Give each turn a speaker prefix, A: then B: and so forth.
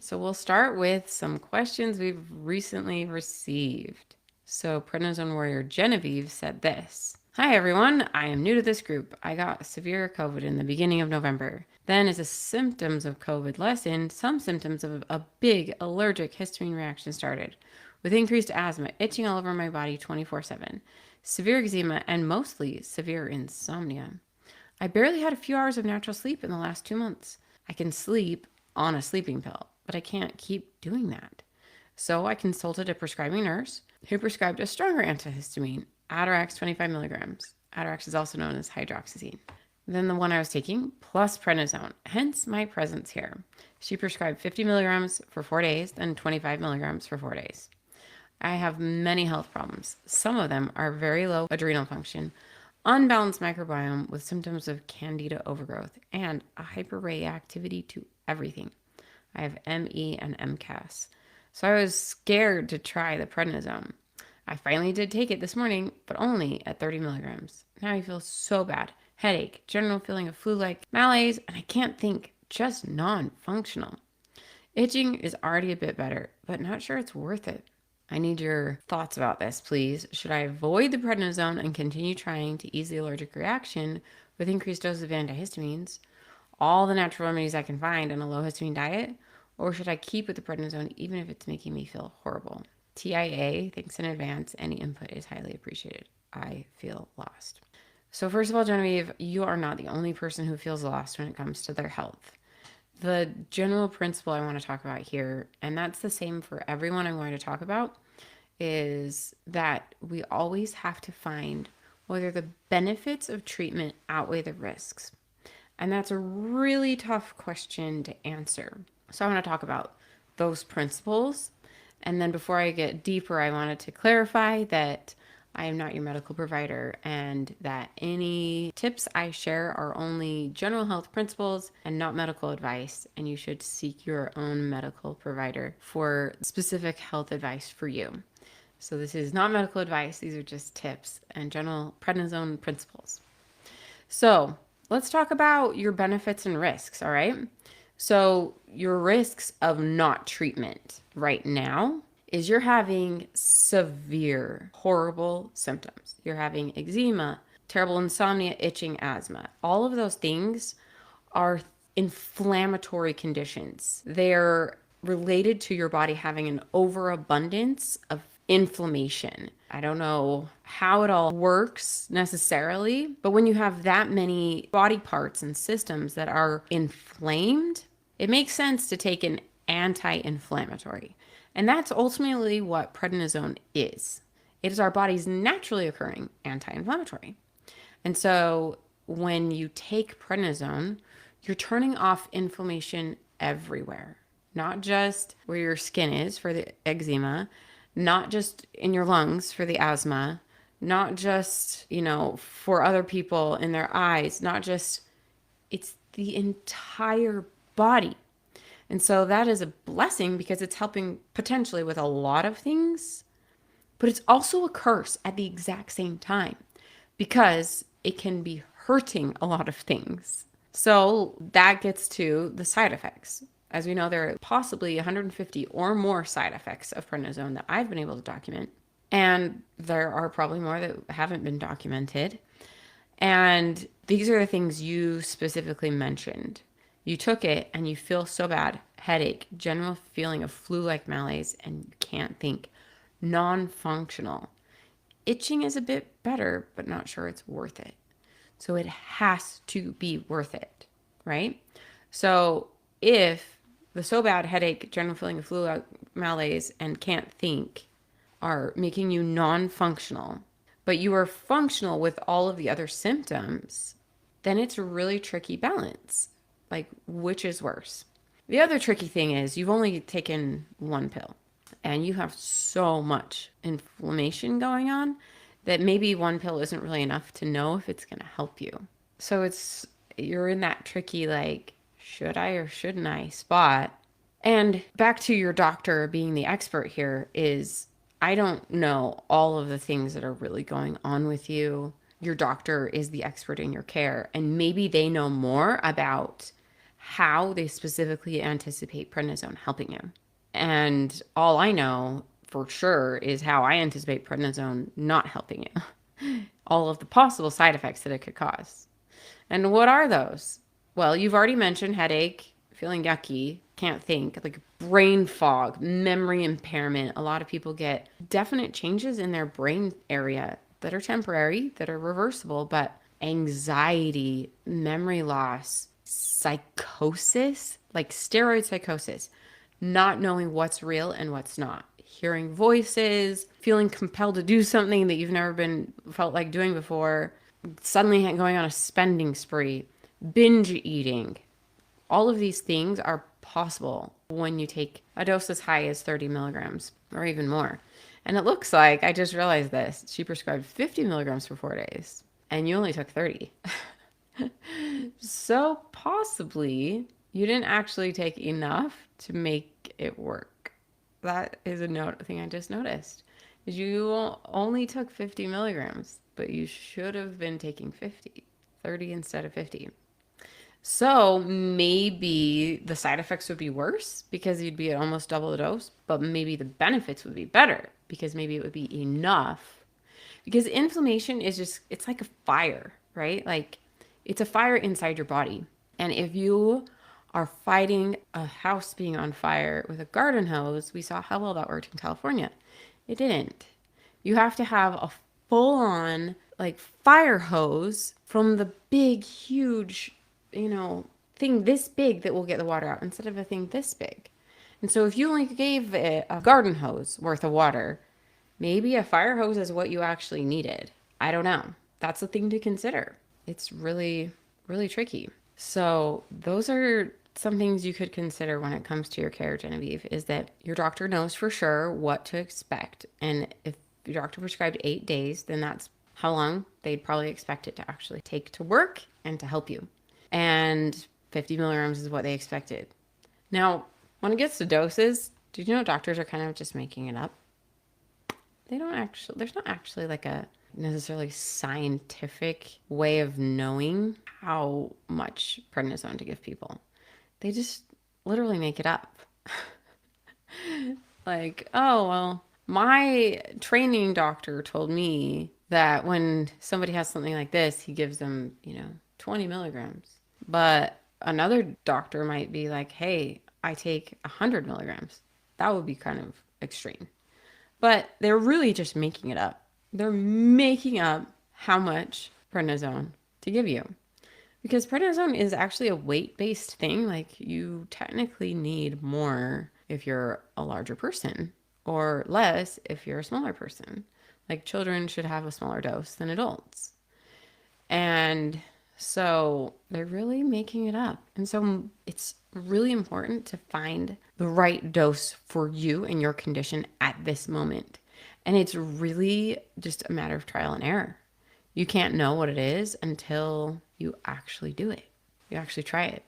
A: So we'll start with some questions we've recently received. So Prednisone Warrior Genevieve said this. Hi everyone, I am new to this group. I got severe COVID in the beginning of November. Then, as the symptoms of COVID lessened, some symptoms of a big allergic histamine reaction started, with increased asthma, itching all over my body 24/7, severe eczema, and mostly severe insomnia. I barely had a few hours of natural sleep in the last 2 months. I can sleep on a sleeping pill, but I can't keep doing that. So I consulted a prescribing nurse who prescribed a stronger antihistamine, Atarax 25 milligrams. Atarax is also known as hydroxyzine. Than the one I was taking, plus prednisone, hence my presence here. She prescribed 50 milligrams for 4 days, then 25 milligrams for 4 days. I have many health problems. Some of them are very low adrenal function, unbalanced microbiome with symptoms of candida overgrowth, and a hyperreactivity to everything. I have ME and MCAS. So I was scared to try the prednisone. I finally did take it this morning, but only at 30 milligrams. Now I feel so bad. Headache, general feeling of flu-like malaise, and I can't think, just non-functional. Itching is already a bit better, but not sure it's worth it. I need your thoughts about this, please. Should I avoid the prednisone and continue trying to ease the allergic reaction with increased doses of antihistamines, all the natural remedies I can find in a low histamine diet? Or should I keep with the prednisone even if it's making me feel horrible? TIA, thanks in advance. Any input is highly appreciated. I feel lost. So first of all, Genevieve, you are not the only person who feels lost when it comes to their health. The general principle I want to talk about here, and that's the same for everyone I'm going to talk about, is that we always have to find whether the benefits of treatment outweigh the risks. And that's a really tough question to answer. So I want to talk about those principles. And then before I get deeper, I wanted to clarify that I am not your medical provider and that any tips I share are only general health principles and not medical advice. And you should seek your own medical provider for specific health advice for you. So this is not medical advice. These are just tips and general prednisone principles. So let's talk about your benefits and risks, all right? So your risks of not treatment right now is you're having severe, horrible symptoms. You're having eczema, terrible insomnia, itching, asthma. All of those things are inflammatory conditions. They're related to your body having an overabundance of inflammation. I don't know how it all works necessarily, but when you have that many body parts and systems that are inflamed, it makes sense to take an anti-inflammatory. And that's ultimately what prednisone is. It is our body's naturally occurring anti-inflammatory. And so when you take prednisone, you're turning off inflammation everywhere, not just where your skin is for the eczema, not just in your lungs for the asthma, not just, for other people in their eyes, not just, it's the entire body. And so that is a blessing because it's helping potentially with a lot of things, but it's also a curse at the exact same time because it can be hurting a lot of things. So that gets to the side effects. As we know, there are possibly 150 or more side effects of prednisone that I've been able to document. And there are probably more that haven't been documented. And these are the things you specifically mentioned. You took it and you feel so bad, headache, general feeling of flu-like malaise, and you can't think, non-functional. Itching is a bit better, but not sure it's worth it. So it has to be worth it, right? So if the so bad headache, general feeling of flu malaise, and can't think are making you non-functional, but you are functional with all of the other symptoms, then it's a really tricky balance. Like, which is worse? The other tricky thing is you've only taken one pill and you have so much inflammation going on that maybe one pill isn't really enough to know if it's going to help you. So you're in that tricky, like, should I or shouldn't I spot? And back to your doctor being the expert here is I don't know all of the things that are really going on with you. Your doctor is the expert in your care, and maybe they know more about how they specifically anticipate prednisone helping you. And all I know for sure is how I anticipate prednisone not helping you. All of the possible side effects that it could cause. And what are those? Well, you've already mentioned headache, feeling yucky, can't think, like brain fog, memory impairment. A lot of people get definite changes in their brain area that are temporary, that are reversible, but anxiety, memory loss, psychosis, like steroid psychosis, not knowing what's real and what's not, hearing voices, feeling compelled to do something that you've never been felt like doing before, suddenly going on a spending spree, binge eating. All of these things are possible when you take a dose as high as 30 milligrams or even more. And it looks like, I just realized this, she prescribed 50 milligrams for 4 days and you only took 30. So possibly you didn't actually take enough to make it work. That is a thing I just noticed. Is you only took 50 milligrams, but you should have been taking 30 instead of 50. So maybe the side effects would be worse because you'd be at almost double the dose, but maybe the benefits would be better because maybe it would be enough. Because inflammation is just, it's like a fire, right? Like it's a fire inside your body. And if you are fighting a house being on fire with a garden hose, we saw how well that worked in California. It didn't. You have to have a full on like fire hose from the big, huge, thing this big that will get the water out instead of a thing this big. And so if you only gave it a garden hose worth of water, maybe a fire hose is what you actually needed. I don't know. That's a thing to consider. It's really, really tricky. So those are some things you could consider when it comes to your care, Genevieve, is that your doctor knows for sure what to expect. And if your doctor prescribed 8 days, then that's how long they'd probably expect it to actually take to work and to help you. And 50 milligrams is what they expected. Now, when it gets to doses, do you know doctors are kind of just making it up? There's not actually like a necessarily scientific way of knowing how much prednisone to give people. They just literally make it up. Like, oh, well, my training doctor told me that when somebody has something like this, he gives them, 20 milligrams. But another doctor might be like, hey, I take 100 milligrams. That would be kind of extreme. But they're really just making it up. They're making up how much prednisone to give you. Because prednisone is actually a weight-based thing. Like you technically need more if you're a larger person or less if you're a smaller person. Like children should have a smaller dose than adults. And so they're really making it up. And so it's really important to find the right dose for you and your condition at this moment. And it's really just a matter of trial and error. You can't know what it is until you actually do it. You actually try it.